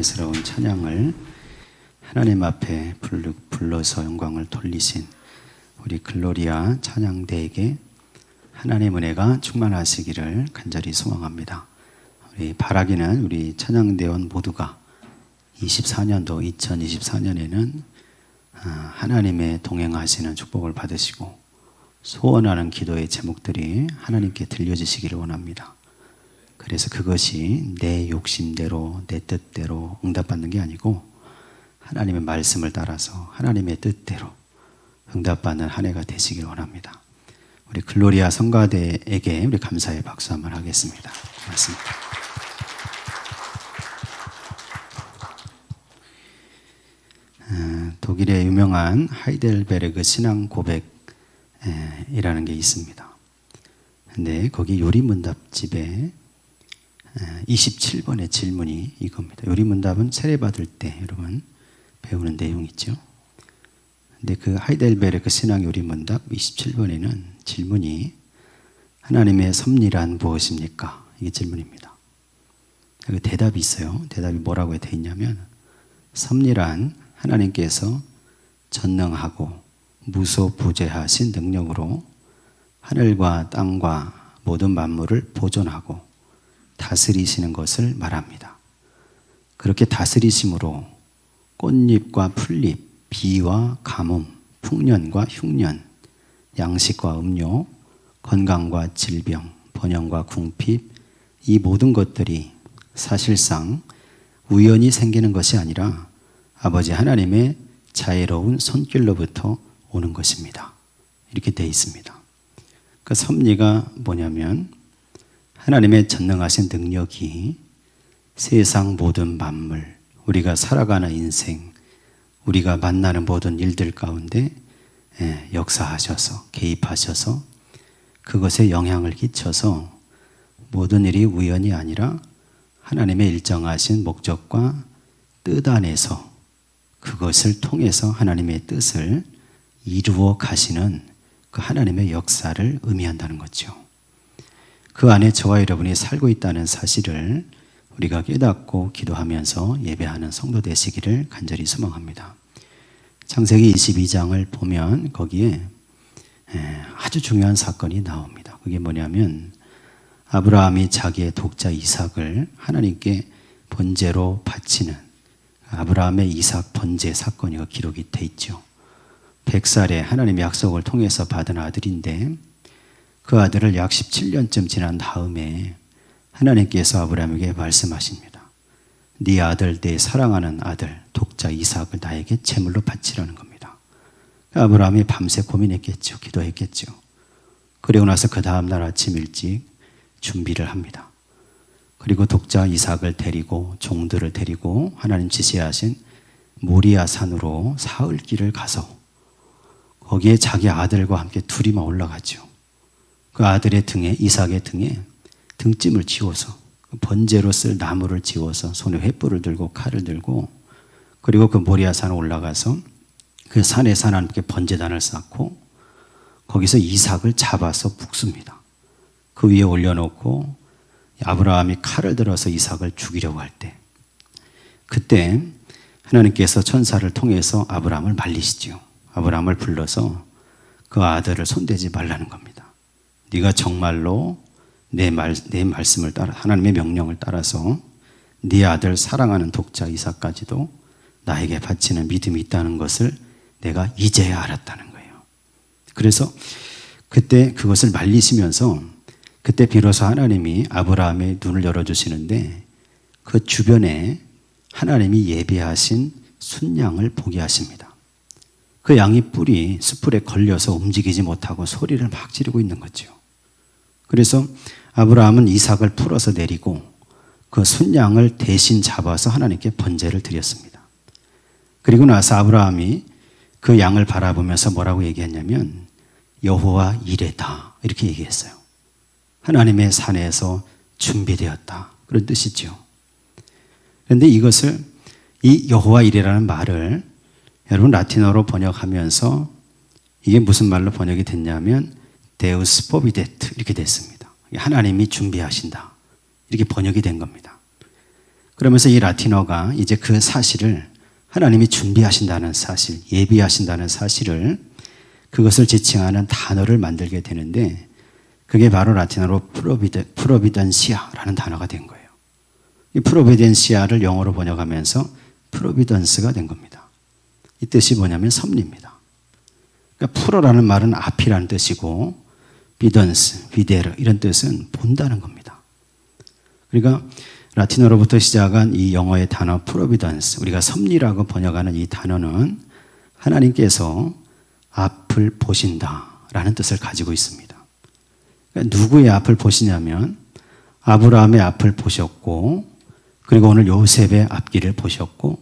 스러운 찬양을 하나님 앞에 불러서 영광을 돌리신 우리 글로리아 찬양대에게 하나님의 은혜가 충만하시기를 간절히 소망합니다. 우리 바라기는 우리 찬양대원 모두가 2024년에는 하나님의 동행하시는 축복을 받으시고 소원하는 기도의 제목들이 하나님께 들려지시기를 원합니다. 그래서 그것이 내 욕심대로 내 뜻대로 응답받는 게 아니고 하나님의 말씀을 따라서 하나님의 뜻대로 응답받는 한 해가 되시길 원합니다. 우리 글로리아 성가대에게 우리 감사의 박수 한번 하겠습니다. 고맙습니다. 독일의 유명한 하이델베르그 신앙 고백이라는 게 있습니다. 근데 거기 요리문답집에 27번의 질문이 이겁니다. 요리문답은 세례받을 때 여러분 배우는 내용이죠. 근데 그 하이델베르크 신앙 요리문답 27번에는 질문이 하나님의 섭리란 무엇입니까? 이게 질문입니다. 그 대답이 있어요. 대답이 뭐라고 되어 있냐면 섭리란 하나님께서 전능하고 무소부재하신 능력으로 하늘과 땅과 모든 만물을 보존하고 다스리시는 것을 말합니다. 그렇게 다스리심으로 꽃잎과 풀잎, 비와 가뭄, 풍년과 흉년, 양식과 음료, 건강과 질병, 번영과 궁핍, 이 모든 것들이 사실상 우연히 생기는 것이 아니라 아버지 하나님의 자애로운 손길로부터 오는 것입니다. 이렇게 되어 있습니다. 그 섭리가 뭐냐면 하나님의 전능하신 능력이 세상 모든 만물, 우리가 살아가는 인생, 우리가 만나는 모든 일들 가운데 역사하셔서 개입하셔서 그것에 영향을 끼쳐서 모든 일이 우연이 아니라 하나님의 일정하신 목적과 뜻 안에서 그것을 통해서 하나님의 뜻을 이루어 가시는 그 하나님의 역사를 의미한다는 거죠. 그 안에 저와 여러분이 살고 있다는 사실을 우리가 깨닫고 기도하면서 예배하는 성도 되시기를 간절히 소망합니다. 창세기 22장을 보면 거기에 아주 중요한 사건이 나옵니다. 그게 뭐냐면 아브라함이 자기의 독자 이삭을 하나님께 번제로 바치는 아브라함의 이삭 번제 사건이 기록이 돼 있죠. 100살에 하나님의 약속을 통해서 받은 아들인데 그 아들을 약 17년쯤 지난 다음에 하나님께서 아브라함에게 말씀하십니다. 네 아들, 내 사랑하는 아들, 독자 이삭을 나에게 제물로 바치라는 겁니다. 아브라함이 밤새 고민했겠죠. 기도했겠죠. 그리고 나서 그 다음날 아침 일찍 준비를 합니다. 그리고 독자 이삭을 데리고 종들을 데리고 하나님 지시하신 모리아 산으로 사흘길을 가서 거기에 자기 아들과 함께 둘이만 올라가죠. 그 아들의 등에, 이삭의 등에 등짐을 지워서 번제로 쓸 나무를 지워서 손에 횃불을 들고 칼을 들고 그리고 그 모리아산에 올라가서 그 산에 하나님께 번제단을 쌓고 거기서 이삭을 잡아서 붓습니다. 그 위에 올려놓고 아브라함이 칼을 들어서 이삭을 죽이려고 할 때 그때 하나님께서 천사를 통해서 아브라함을 말리시죠. 아브라함을 불러서 그 아들을 손대지 말라는 겁니다. 네가 정말로 내 말씀을 따라 하나님의 명령을 따라서 네 아들 사랑하는 독자 이삭까지도 나에게 바치는 믿음이 있다는 것을 내가 이제야 알았다는 거예요. 그래서 그때 그것을 말리시면서 그때 비로소 하나님이 아브라함의 눈을 열어주시는데 그 주변에 하나님이 예비하신 순양을 보게 하십니다. 그 양이 뿔이 숯불에 걸려서 움직이지 못하고 소리를 막 지르고 있는 거죠. 그래서 아브라함은 이삭을 풀어서 내리고 그 순양을 대신 잡아서 하나님께 번제를 드렸습니다. 그리고 나서 아브라함이 그 양을 바라보면서 뭐라고 얘기했냐면 여호와 이레다 이렇게 얘기했어요. 하나님의 산에서 준비되었다 그런 뜻이죠. 그런데 이것을 이 여호와 이레라는 말을 여러분 라틴어로 번역하면서 이게 무슨 말로 번역이 됐냐면 데우스 포비데트 이렇게 됐습니다. 하나님이 준비하신다 이렇게 번역이 된 겁니다. 그러면서 이 라틴어가 이제 그 사실을 하나님이 준비하신다는 사실, 예비하신다는 사실을 그것을 지칭하는 단어를 만들게 되는데 그게 바로 라틴어로 프로비던시아라는 단어가 된 거예요. 이 프로비던시아를 영어로 번역하면서 프로비던스가 된 겁니다. 이 뜻이 뭐냐면 섭리입니다. 그러니까 프로라는 말은 앞이라는 뜻이고 비던스, 비데르 이런 뜻은 본다는 겁니다. 그러니까 라틴어로부터 시작한 이 영어의 단어 프로비던스, 우리가 섭리라고 번역하는 이 단어는 하나님께서 앞을 보신다라는 뜻을 가지고 있습니다. 그러니까 누구의 앞을 보시냐면 아브라함의 앞을 보셨고 그리고 오늘 요셉의 앞길을 보셨고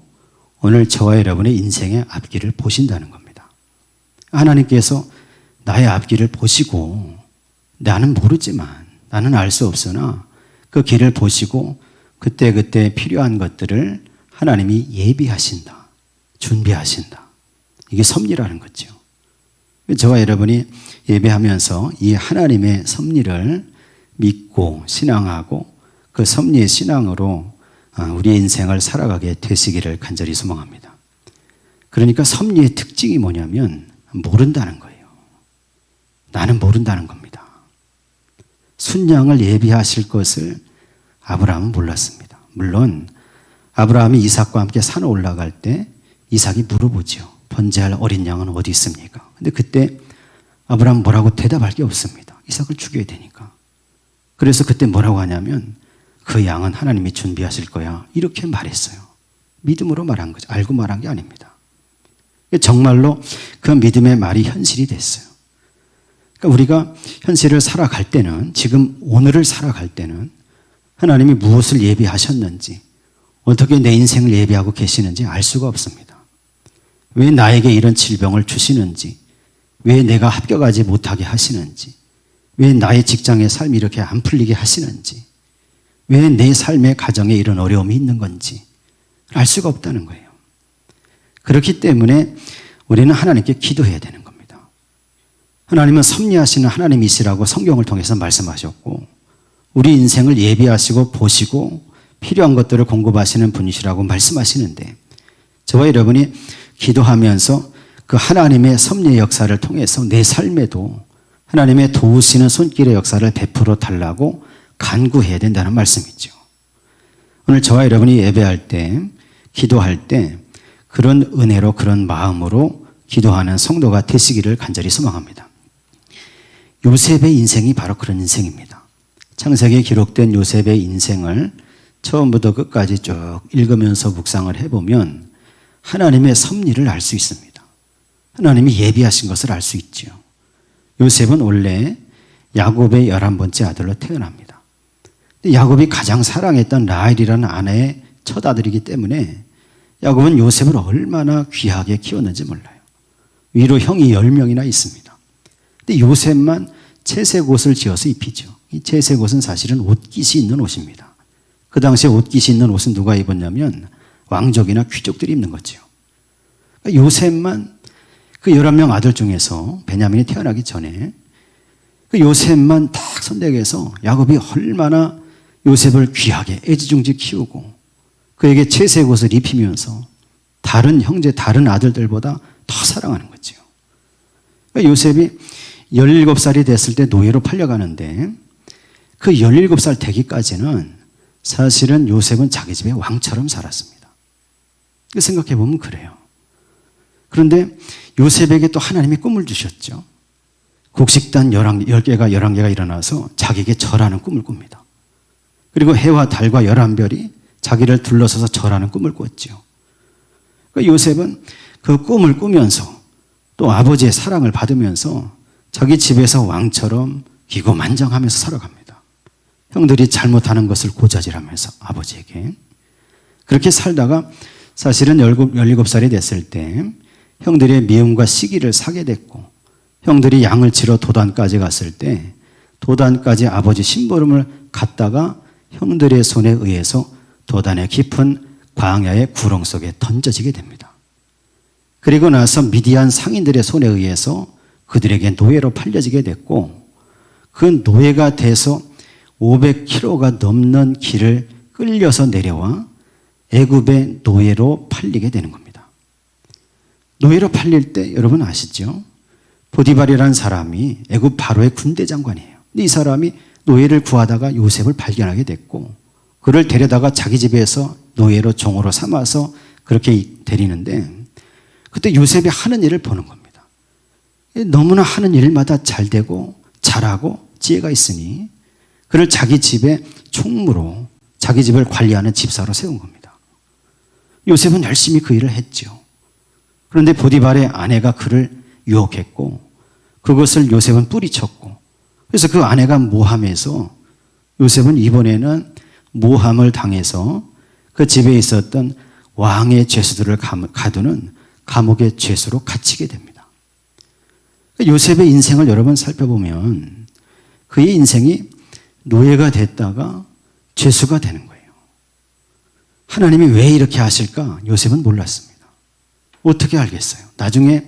오늘 저와 여러분의 인생의 앞길을 보신다는 겁니다. 하나님께서 나의 앞길을 보시고 나는 모르지만 나는 알 수 없으나 그 길을 보시고 그때그때 필요한 것들을 하나님이 예비하신다. 준비하신다. 이게 섭리라는 거죠. 저와 여러분이 예배하면서 이 하나님의 섭리를 믿고 신앙하고 그 섭리의 신앙으로 우리의 인생을 살아가게 되시기를 간절히 소망합니다. 그러니까 섭리의 특징이 뭐냐면 모른다는 거예요. 나는 모른다는 겁니다. 순양을 예비하실 것을 아브라함은 몰랐습니다. 물론 아브라함이 이삭과 함께 산에 올라갈 때 이삭이 물어보죠. 번제할 어린 양은 어디 있습니까? 근데 그때 아브라함은 뭐라고 대답할 게 없습니다. 이삭을 죽여야 되니까. 그래서 그때 뭐라고 하냐면 그 양은 하나님이 준비하실 거야. 이렇게 말했어요. 믿음으로 말한 거죠. 알고 말한 게 아닙니다. 정말로 그 믿음의 말이 현실이 됐어요. 그러니까 우리가 현실을 살아갈 때는 지금 오늘을 살아갈 때는 하나님이 무엇을 예비하셨는지 어떻게 내 인생을 예비하고 계시는지 알 수가 없습니다. 왜 나에게 이런 질병을 주시는지 왜 내가 합격하지 못하게 하시는지 왜 나의 직장의 삶이 이렇게 안 풀리게 하시는지 왜 내 삶의 가정에 이런 어려움이 있는 건지 알 수가 없다는 거예요. 그렇기 때문에 우리는 하나님께 기도해야 되는 겁니다. 하나님은 섭리하시는 하나님이시라고 성경을 통해서 말씀하셨고 우리 인생을 예비하시고 보시고 필요한 것들을 공급하시는 분이시라고 말씀하시는데 저와 여러분이 기도하면서 그 하나님의 섭리의 역사를 통해서 내 삶에도 하나님의 도우시는 손길의 역사를 베풀어 달라고 간구해야 된다는 말씀이죠. 오늘 저와 여러분이 예배할 때 기도할 때 그런 은혜로 그런 마음으로 기도하는 성도가 되시기를 간절히 소망합니다. 요셉의 인생이 바로 그런 인생입니다. 창세기에 기록된 요셉의 인생을 처음부터 끝까지 쭉 읽으면서 묵상을 해보면 하나님의 섭리를 알 수 있습니다. 하나님이 예비하신 것을 알 수 있죠. 요셉은 원래 야곱의 11번째 아들로 태어납니다. 야곱이 가장 사랑했던 라헬이라는 아내의 첫 아들이기 때문에 야곱은 요셉을 얼마나 귀하게 키웠는지 몰라요. 위로 형이 10명이나 있습니다. 근데 요셉만 채색 옷을 지어서 입히죠. 이 채색 옷은 사실은 옷깃이 있는 옷입니다. 그 당시에 옷깃이 있는 옷은 누가 입었냐면 왕족이나 귀족들이 입는 거죠. 그러니까 요셉만 그 11명 아들 중에서 베냐민이 태어나기 전에 그 요셉만 딱 선택해서 야곱이 얼마나 요셉을 귀하게 애지중지 키우고 그에게 채색 옷을 입히면서 다른 형제, 다른 아들들보다 더 사랑하는 거죠. 그러니까 요셉이 17살이 됐을 때 노예로 팔려가는데 그 17살 되기까지는 사실은 요셉은 자기 집의 왕처럼 살았습니다. 생각해 보면 그래요. 그런데 요셉에게 또 하나님이 꿈을 주셨죠. 곡식단 11개가 일어나서 자기에게 절하는 꿈을 꿉니다. 그리고 해와 달과 11별이 자기를 둘러서서 절하는 꿈을 꿨죠. 그러니까 요셉은 그 꿈을 꾸면서 또 아버지의 사랑을 받으면서 자기 집에서 왕처럼 기고만장하면서 살아갑니다. 형들이 잘못하는 것을 고자질하면서 아버지에게. 그렇게 살다가 사실은 17살이 됐을 때 형들의 미움과 시기를 사게 됐고 형들이 양을 치러 도단까지 갔을 때 도단까지 아버지 심부름을 갔다가 형들의 손에 의해서 도단의 깊은 광야의 구렁 속에 던져지게 됩니다. 그리고 나서 미디안 상인들의 손에 의해서 그들에게 노예로 팔려지게 됐고 그 노예가 돼서 500km가 넘는 길을 끌려서 내려와 애굽의 노예로 팔리게 되는 겁니다. 노예로 팔릴 때 여러분 아시죠? 보디발이라는 사람이 애굽 바로의 군대 장관이에요. 근데 이 사람이 노예를 구하다가 요셉을 발견하게 됐고 그를 데려다가 자기 집에서 노예로 종으로 삼아서 그렇게 데리는데 그때 요셉이 하는 일을 보는 겁니다. 너무나 하는 일마다 잘 되고 잘하고 지혜가 있으니 그를 자기 집의 총무로 자기 집을 관리하는 집사로 세운 겁니다. 요셉은 열심히 그 일을 했죠. 그런데 보디발의 아내가 그를 유혹했고 그것을 요셉은 뿌리쳤고 그래서 그 아내가 모함해서 요셉은 이번에는 모함을 당해서 그 집에 있었던 왕의 죄수들을 가두는 감옥의 죄수로 갇히게 됩니다. 요셉의 인생을 여러분 살펴보면 그의 인생이 노예가 됐다가 죄수가 되는 거예요. 하나님이 왜 이렇게 하실까? 요셉은 몰랐습니다. 어떻게 알겠어요? 나중에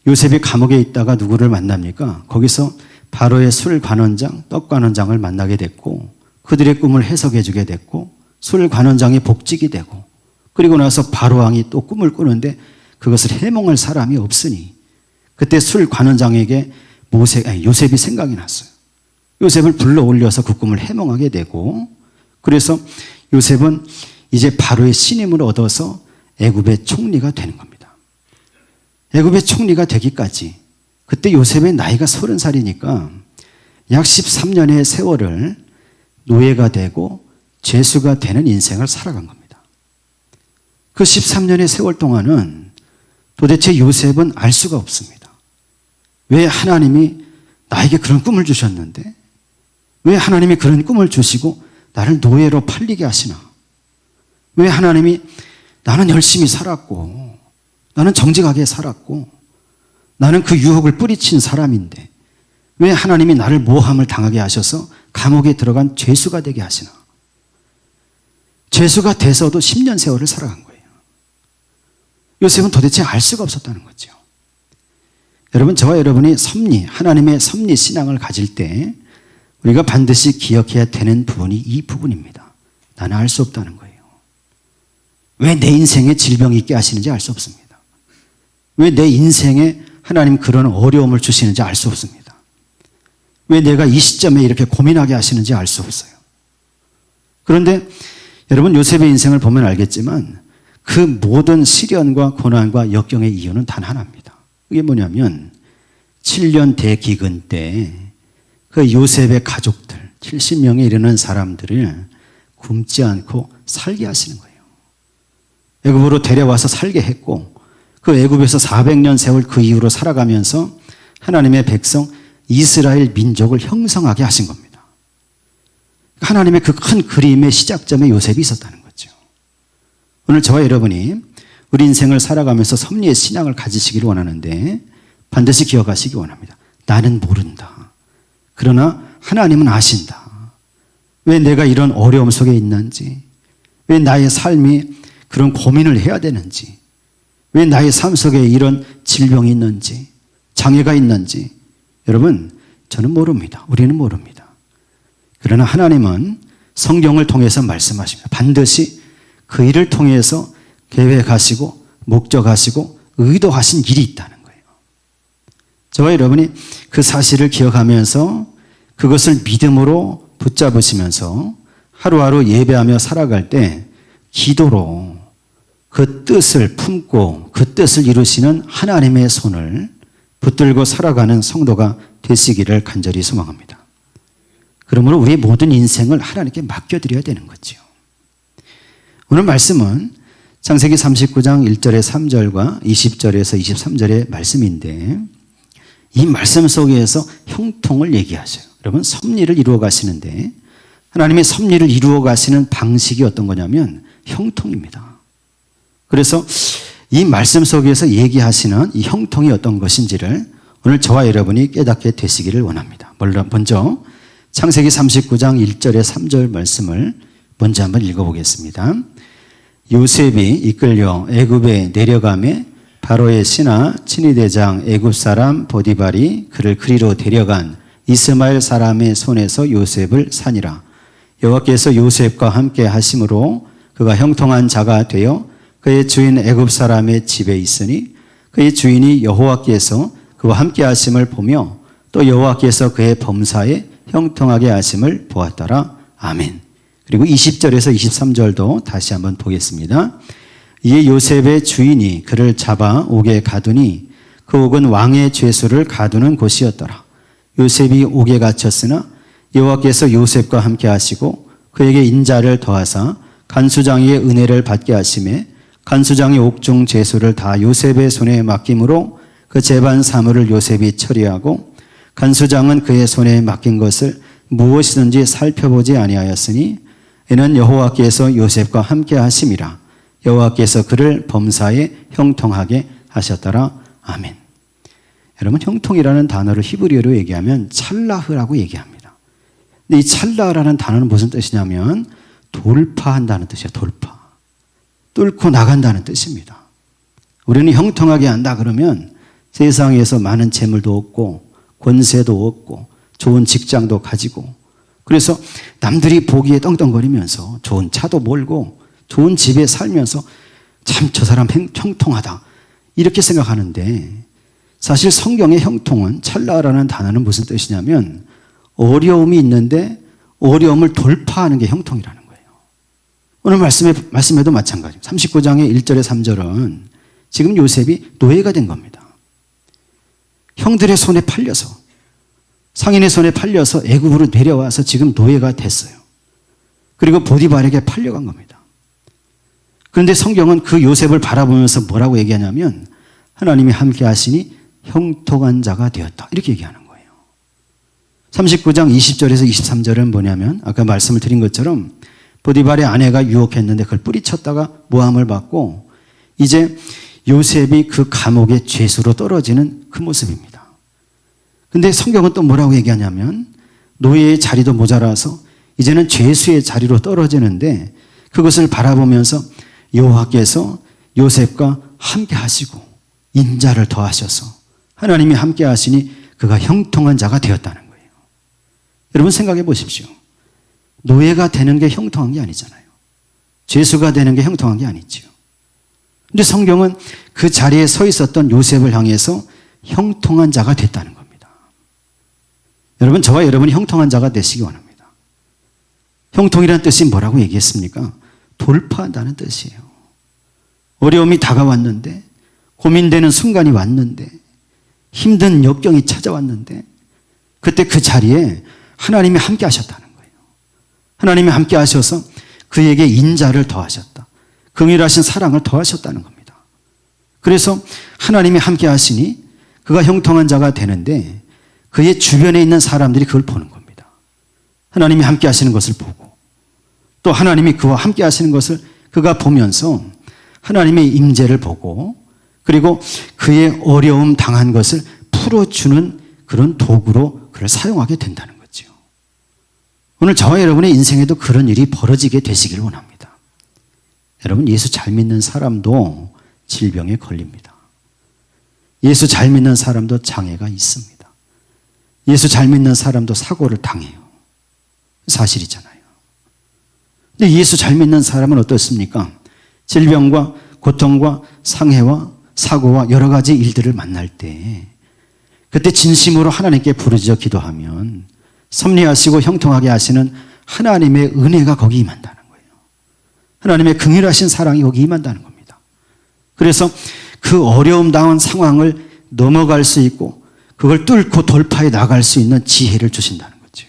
요셉이 감옥에 있다가 누구를 만납니까? 거기서 바로의 술 관원장, 떡 관원장을 만나게 됐고 그들의 꿈을 해석해 주게 됐고 술 관원장이 복직이 되고 그리고 나서 바로 왕이 또 꿈을 꾸는데 그것을 해몽할 사람이 없으니 그때 술 관원장에게 요셉이 생각이 났어요. 요셉을 불러 올려서 그 꿈을 해몽하게 되고 그래서 요셉은 이제 바로의 신임을 얻어서 애굽의 총리가 되는 겁니다. 애굽의 총리가 되기까지 그때 요셉의 나이가 30살이니까 약 13년의 세월을 노예가 되고 죄수가 되는 인생을 살아간 겁니다. 그 13년의 세월 동안은 도대체 요셉은 알 수가 없습니다. 왜 하나님이 나에게 그런 꿈을 주셨는데 왜 하나님이 그런 꿈을 주시고 나를 노예로 팔리게 하시나? 왜 하나님이 나는 열심히 살았고 나는 정직하게 살았고 나는 그 유혹을 뿌리친 사람인데 왜 하나님이 나를 모함을 당하게 하셔서 감옥에 들어간 죄수가 되게 하시나? 죄수가 돼서도 10년 세월을 살아간 거예요. 요셉은 도대체 알 수가 없었다는 거죠. 여러분, 저와 여러분이 하나님의 섭리 신앙을 가질 때 우리가 반드시 기억해야 되는 부분이 이 부분입니다. 나는 알 수 없다는 거예요. 왜 내 인생에 질병이 있게 하시는지 알 수 없습니다. 왜 내 인생에 하나님 그런 어려움을 주시는지 알 수 없습니다. 왜 내가 이 시점에 이렇게 고민하게 하시는지 알 수 없어요. 그런데 여러분, 요셉의 인생을 보면 알겠지만 그 모든 시련과 고난과 역경의 이유는 단 하나입니다. 그게 뭐냐면 7년 대기근 때 그 요셉의 가족들 70명에 이르는 사람들을 굶지 않고 살게 하시는 거예요. 애굽으로 데려와서 살게 했고 그 애굽에서 400년 세월 그 이후로 살아가면서 하나님의 백성 이스라엘 민족을 형성하게 하신 겁니다. 하나님의 그 큰 그림의 시작점에 요셉이 있었다는 거죠. 오늘 저와 여러분이 우리 인생을 살아가면서 섭리의 신앙을 가지시기를 원하는데 반드시 기억하시기 원합니다. 나는 모른다. 그러나 하나님은 아신다. 왜 내가 이런 어려움 속에 있는지, 왜 나의 삶이 그런 고민을 해야 되는지, 왜 나의 삶 속에 이런 질병이 있는지, 장애가 있는지, 여러분, 저는 모릅니다. 우리는 모릅니다. 그러나 하나님은 성경을 통해서 말씀하십니다. 반드시 그 일을 통해서 계획하시고 목적하시고 의도하신 일이 있다는 거예요. 저와 여러분이 그 사실을 기억하면서 그것을 믿음으로 붙잡으시면서 하루하루 예배하며 살아갈 때 기도로 그 뜻을 품고 그 뜻을 이루시는 하나님의 손을 붙들고 살아가는 성도가 되시기를 간절히 소망합니다. 그러므로 우리의 모든 인생을 하나님께 맡겨드려야 되는 거죠. 오늘 말씀은 창세기 39장 1절에 3절과 20절에서 23절의 말씀인데 이 말씀 속에서 형통을 얘기하셔요. 여러분, 섭리를 이루어 가시는데 하나님의 섭리를 이루어 가시는 방식이 어떤 거냐면 형통입니다. 그래서 이 말씀 속에서 얘기하시는 이 형통이 어떤 것인지를 오늘 저와 여러분이 깨닫게 되시기를 원합니다. 먼저 창세기 39장 1절에 3절 말씀을 먼저 한번 읽어보겠습니다. 요셉이 이끌려 애굽에 내려가매 바로의 신하 친위대장 애굽 사람 보디발이 그를 그리로 데려간 이스마엘 사람의 손에서 요셉을 사니라. 여호와께서 요셉과 함께 하심으로 그가 형통한 자가 되어 그의 주인 애굽 사람의 집에 있으니 그의 주인이 여호와께서 그와 함께 하심을 보며 또 여호와께서 그의 범사에 형통하게 하심을 보았더라. 아멘. 그리고 20절에서 23절도 다시 한번 보겠습니다. 이에 요셉의 주인이 그를 잡아 옥에 가두니 그 옥은 왕의 죄수를 가두는 곳이었더라. 요셉이 옥에 갇혔으나 여호와께서 요셉과 함께 하시고 그에게 인자를 더하사 간수장의 은혜를 받게 하심에 간수장이 옥중 죄수를 다 요셉의 손에 맡김으로 그 재반 사물을 요셉이 처리하고 간수장은 그의 손에 맡긴 것을 무엇이든지 살펴보지 아니하였으니 이는 여호와께서 요셉과 함께 하심이라. 여호와께서 그를 범사에 형통하게 하셨더라. 아멘. 여러분, 형통이라는 단어를 히브리어로 얘기하면 찰라흐라고 얘기합니다. 근데 이 찰라라는 단어는 무슨 뜻이냐면 돌파한다는 뜻이에요. 돌파. 뚫고 나간다는 뜻입니다. 우리는 형통하게 한다 그러면 세상에서 많은 재물도 얻고 권세도 얻고 좋은 직장도 가지고 그래서 남들이 보기에 떵떵거리면서 좋은 차도 몰고 좋은 집에 살면서 참 저 사람 형통하다 이렇게 생각하는데 사실 성경의 형통은 찰나라는 단어는 무슨 뜻이냐면 어려움이 있는데 어려움을 돌파하는 게 형통이라는 거예요. 오늘 말씀에도 마찬가지입니다. 39장의 1절에 3절은 지금 요셉이 노예가 된 겁니다. 형들의 손에 팔려서 상인의 손에 팔려서 애굽으로 내려와서 지금 노예가 됐어요. 그리고 보디발에게 팔려간 겁니다. 그런데 성경은 그 요셉을 바라보면서 뭐라고 얘기하냐면 하나님이 함께 하시니 형통한 자가 되었다 이렇게 얘기하는 거예요. 39장 20절에서 23절은 뭐냐면 아까 말씀을 드린 것처럼 보디발의 아내가 유혹했는데 그걸 뿌리쳤다가 모함을 받고 이제 요셉이 그 감옥의 죄수로 떨어지는 그 모습입니다. 근데 성경은 또 뭐라고 얘기하냐면 노예의 자리도 모자라서 이제는 죄수의 자리로 떨어지는데 그것을 바라보면서 여호와께서 요셉과 함께 하시고 인자를 더하셔서 하나님이 함께 하시니 그가 형통한 자가 되었다는 거예요. 여러분 생각해 보십시오. 노예가 되는 게 형통한 게 아니잖아요. 죄수가 되는 게 형통한 게 아니죠. 근데 성경은 그 자리에 서 있었던 요셉을 향해서 형통한 자가 됐다는 겁니다. 여러분, 저와 여러분이 형통한 자가 되시기 원합니다. 형통이라는 뜻이 뭐라고 얘기했습니까? 돌파한다는 뜻이에요. 어려움이 다가왔는데, 고민되는 순간이 왔는데, 힘든 역경이 찾아왔는데, 그때 그 자리에 하나님이 함께 하셨다는 거예요. 하나님이 함께 하셔서 그에게 인자를 더하셨다. 긍휼하신 사랑을 더하셨다는 겁니다. 그래서 하나님이 함께 하시니 그가 형통한 자가 되는데 그의 주변에 있는 사람들이 그걸 보는 겁니다. 하나님이 함께 하시는 것을 보고 또 하나님이 그와 함께 하시는 것을 그가 보면서 하나님의 임재를 보고 그리고 그의 어려움 당한 것을 풀어주는 그런 도구로 그를 사용하게 된다는 거죠. 오늘 저와 여러분의 인생에도 그런 일이 벌어지게 되시길 원합니다. 여러분, 예수 잘 믿는 사람도 질병에 걸립니다. 예수 잘 믿는 사람도 장애가 있습니다. 예수 잘 믿는 사람도 사고를 당해요. 사실이잖아요. 근데 예수 잘 믿는 사람은 어떻습니까? 질병과 고통과 상해와 사고와 여러 가지 일들을 만날 때 그때 진심으로 하나님께 부르짖어 기도하면 섭리하시고 형통하게 하시는 하나님의 은혜가 거기 임한다는 거예요. 하나님의 긍휼하신 사랑이 거기 임한다는 겁니다. 그래서 그 어려움 당한 상황을 넘어갈 수 있고 그걸 뚫고 돌파해 나갈 수 있는 지혜를 주신다는 거죠.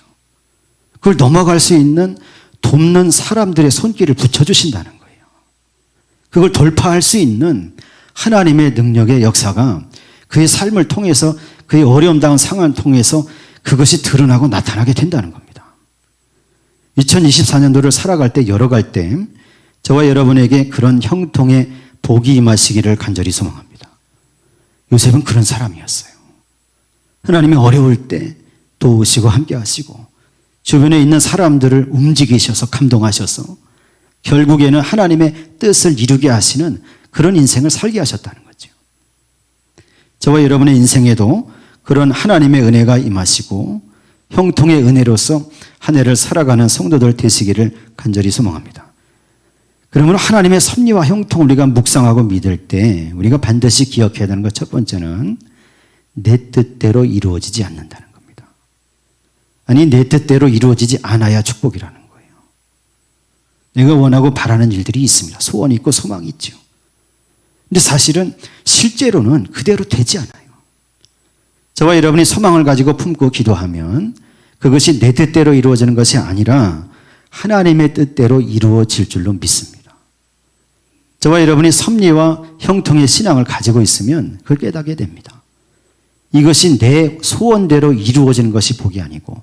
그걸 넘어갈 수 있는 돕는 사람들의 손길을 붙여주신다는 거예요. 그걸 돌파할 수 있는 하나님의 능력의 역사가 그의 삶을 통해서 그의 어려움 당한 상황을 통해서 그것이 드러나고 나타나게 된다는 겁니다. 2024년도를 살아갈 때 열어갈 때 저와 여러분에게 그런 형통의 복이 임하시기를 간절히 소망합니다. 요셉은 그런 사람이었어요. 하나님이 어려울 때 도우시고 함께 하시고 주변에 있는 사람들을 움직이셔서 감동하셔서 결국에는 하나님의 뜻을 이루게 하시는 그런 인생을 살게 하셨다는 거죠. 저와 여러분의 인생에도 그런 하나님의 은혜가 임하시고 형통의 은혜로서 한 해를 살아가는 성도들 되시기를 간절히 소망합니다. 그러면 하나님의 섭리와 형통을 우리가 묵상하고 믿을 때 우리가 반드시 기억해야 되는 것 첫 번째는 내 뜻대로 이루어지지 않는다는 겁니다. 아니, 내 뜻대로 이루어지지 않아야 축복이라는 거예요. 내가 원하고 바라는 일들이 있습니다. 소원이 있고 소망이 있죠. 근데 사실은 실제로는 그대로 되지 않아요. 저와 여러분이 소망을 가지고 품고 기도하면 그것이 내 뜻대로 이루어지는 것이 아니라 하나님의 뜻대로 이루어질 줄로 믿습니다. 저와 여러분이 섭리와 형통의 신앙을 가지고 있으면 그걸 깨닫게 됩니다. 이것이 내 소원대로 이루어지는 것이 복이 아니고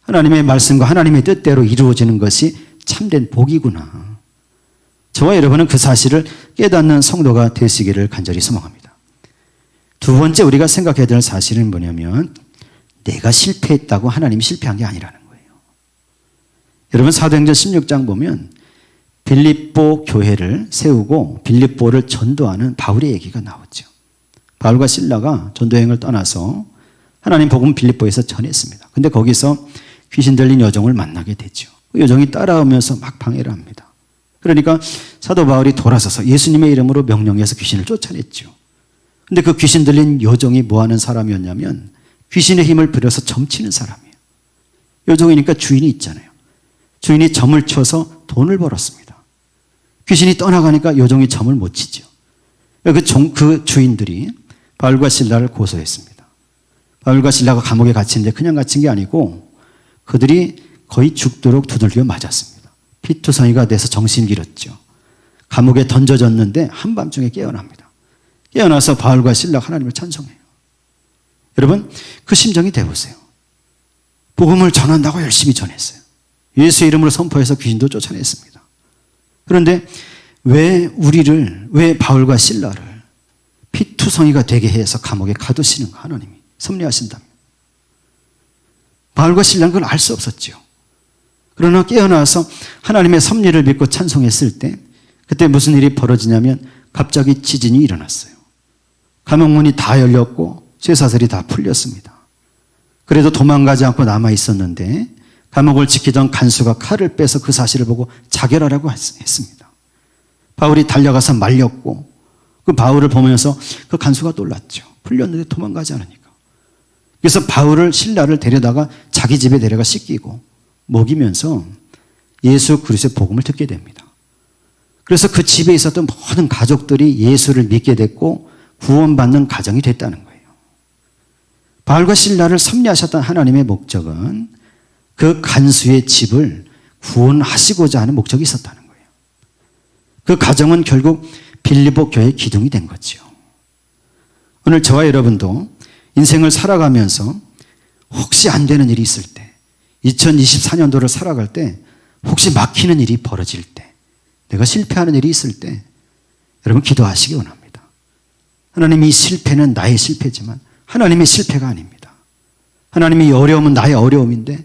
하나님의 말씀과 하나님의 뜻대로 이루어지는 것이 참된 복이구나. 저와 여러분은 그 사실을 깨닫는 성도가 되시기를 간절히 소망합니다. 두 번째 우리가 생각해야 될 사실은 뭐냐면 내가 실패했다고 하나님이 실패한 게 아니라는 거예요. 여러분 사도행전 16장 보면 빌립보 교회를 세우고 빌립보를 전도하는 바울의 얘기가 나오죠. 바울과 실라가 전도여행을 떠나서 하나님 복음 빌립보에서 전했습니다. 근데 거기서 귀신 들린 여종을 만나게 되죠. 그 여종이 따라오면서 막 방해를 합니다. 그러니까 사도 바울이 돌아서서 예수님의 이름으로 명령해서 귀신을 쫓아냈죠. 근데 그 귀신 들린 여종이 뭐 하는 사람이었냐면 귀신의 힘을 빌어서 점치는 사람이에요. 여종이니까 주인이 있잖아요. 주인이 점을 쳐서 돈을 벌었습니다. 귀신이 떠나가니까 여종이 점을 못 치죠. 그 주인들이 바울과 실라를 고소했습니다. 바울과 실라가 감옥에 갇힌데 그냥 갇힌 게 아니고 그들이 거의 죽도록 두들겨 맞았습니다. 피투성이가 돼서 정신을 잃었죠. 감옥에 던져졌는데 한밤중에 깨어납니다. 깨어나서 바울과 실라가 하나님을 찬송해요. 여러분 그 심정이 돼보세요. 복음을 전한다고 열심히 전했어요. 예수의 이름으로 선포해서 귀신도 쫓아냈습니다. 그런데 왜 바울과 실라를 피투성이가 되게 해서 감옥에 가두시는가 하나님이 섭리하신다면. 바울과 실라는 그걸 알 수 없었죠. 그러나 깨어나서 하나님의 섭리를 믿고 찬송했을 때 그때 무슨 일이 벌어지냐면 갑자기 지진이 일어났어요. 감옥문이 다 열렸고 쇠사슬이 다 풀렸습니다. 그래도 도망가지 않고 남아 있었는데 감옥을 지키던 간수가 칼을 빼서 그 사실을 보고 자결하라고 했습니다. 바울이 달려가서 말렸고 그 바울을 보면서 그 간수가 놀랐죠. 풀렸는데 도망가지 않으니까. 그래서 바울을 실라를 데려다가 자기 집에 데려가 씻기고 먹이면서 예수 그리스도의 복음을 듣게 됩니다. 그래서 그 집에 있었던 모든 가족들이 예수를 믿게 됐고 구원받는 가정이 됐다는 거예요. 바울과 실라를 섭리하셨던 하나님의 목적은 그 간수의 집을 구원하시고자 하는 목적이 있었다는 거예요. 그 가정은 결국 빌립보 교회의 기둥이 된 거죠. 오늘 저와 여러분도 인생을 살아가면서 혹시 안 되는 일이 있을 때 2024년도를 살아갈 때 혹시 막히는 일이 벌어질 때 내가 실패하는 일이 있을 때 여러분 기도하시기 원합니다. 하나님 이 실패는 나의 실패지만 하나님의 실패가 아닙니다. 하나님의 어려움은 나의 어려움인데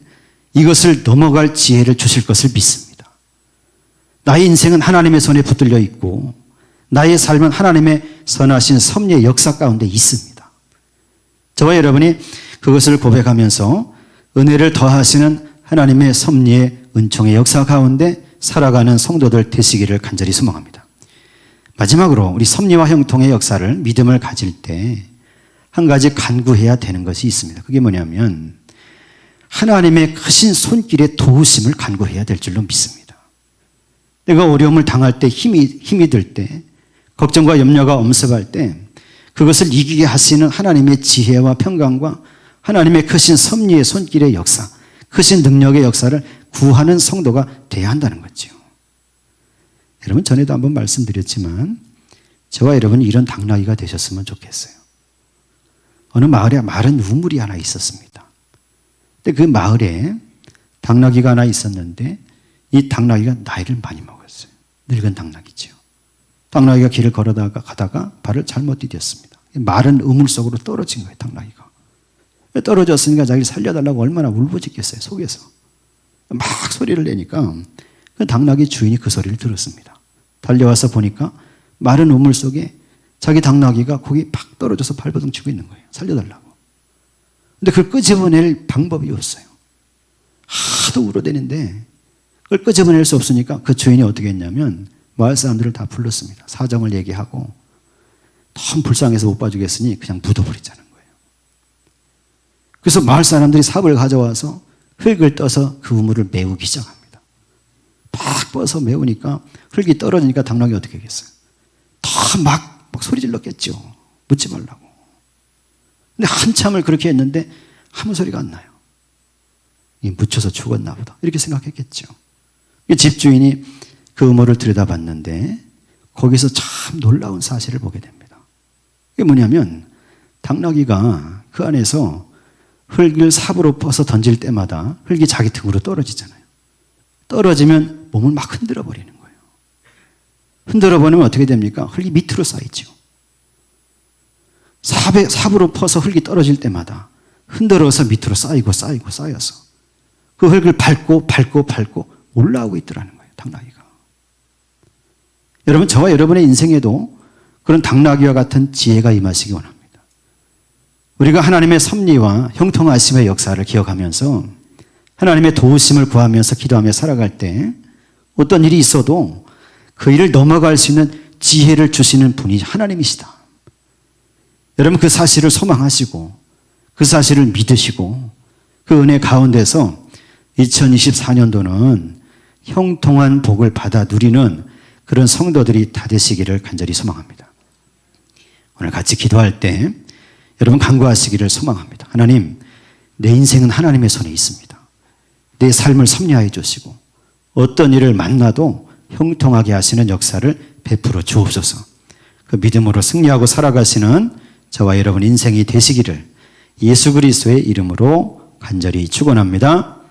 이것을 넘어갈 지혜를 주실 것을 믿습니다. 나의 인생은 하나님의 손에 붙들려 있고 나의 삶은 하나님의 선하신 섭리의 역사 가운데 있습니다. 저와 여러분이 그것을 고백하면서 은혜를 더하시는 하나님의 섭리의 은총의 역사 가운데 살아가는 성도들 되시기를 간절히 소망합니다. 마지막으로 우리 섭리와 형통의 역사를 믿음을 가질 때 한 가지 간구해야 되는 것이 있습니다. 그게 뭐냐면 하나님의 크신 손길의 도우심을 간구해야 될 줄로 믿습니다. 내가 어려움을 당할 때 힘이 들 때 걱정과 염려가 엄습할 때 그것을 이기게 하시는 하나님의 지혜와 평강과 하나님의 크신 섭리의 손길의 역사, 크신 능력의 역사를 구하는 성도가 돼야 한다는 거죠. 여러분 전에도 한번 말씀드렸지만 저와 여러분이 이런 당나귀가 되셨으면 좋겠어요. 어느 마을에 마른 우물이 하나 있었습니다. 근데 그 마을에 당나귀가 하나 있었는데 이 당나귀가 나이를 많이 먹었어요. 늙은 당나귀죠. 당나귀가 길을 가다가 발을 잘못 디뎠습니다. 마른 우물 속으로 떨어진 거예요, 당나귀가. 떨어졌으니까 자기를 살려달라고 얼마나 울부짖겠어요, 속에서. 막 소리를 내니까 그 당나귀 주인이 그 소리를 들었습니다. 달려와서 보니까 마른 우물 속에 자기 당나귀가 거기 팍 떨어져서 발버둥치고 있는 거예요. 살려달라고. 근데 그걸 끄집어낼 방법이 없어요. 하도 울어대는데 그걸 끄집어낼 수 없으니까 그 주인이 어떻게 했냐면 마을 사람들을 다 불렀습니다. 사정을 얘기하고 너무 불쌍해서 못 봐주겠으니 그냥 묻어버리자는 거예요. 그래서 마을 사람들이 삽을 가져와서 흙을 떠서 그 우물을 메우기 시작합니다. 팍 뻗어서 메우니까 흙이 떨어지니까 당나귀 어떻게 하겠어요? 다 막 소리 질렀겠죠. 묻지 말라고. 근데 한참을 그렇게 했는데 아무 소리가 안 나요. 묻혀서 죽었나 보다 이렇게 생각했겠죠. 집주인이 그 우물을 들여다봤는데 거기서 참 놀라운 사실을 보게 됩니다. 이게 뭐냐면 당나귀가 그 안에서 흙을 삽으로 퍼서 던질 때마다 흙이 자기 등으로 떨어지잖아요. 떨어지면 몸을 막 흔들어 버리는 거예요. 흔들어 버리면 어떻게 됩니까? 흙이 밑으로 쌓이죠. 삽으로 퍼서 흙이 떨어질 때마다 흔들어서 밑으로 쌓여서 그 흙을 밟고 올라오고 있더라는 거예요. 당나귀가. 여러분, 저와 여러분의 인생에도 그런 당나귀와 같은 지혜가 임하시기 원합니다. 우리가 하나님의 섭리와 형통하심의 역사를 기억하면서 하나님의 도우심을 구하면서 기도하며 살아갈 때 어떤 일이 있어도 그 일을 넘어갈 수 있는 지혜를 주시는 분이 하나님이시다. 여러분, 그 사실을 소망하시고 그 사실을 믿으시고 그 은혜 가운데서 2024년도는 형통한 복을 받아 누리는 그런 성도들이 다 되시기를 간절히 소망합니다. 오늘 같이 기도할 때 여러분 간구하시기를 소망합니다. 하나님, 내 인생은 하나님의 손에 있습니다. 내 삶을 섭리하여 주시고 어떤 일을 만나도 형통하게 하시는 역사를 베풀어 주옵소서. 그 믿음으로 승리하고 살아가시는 저와 여러분 인생이 되시기를 예수 그리스도의 이름으로 간절히 축원합니다.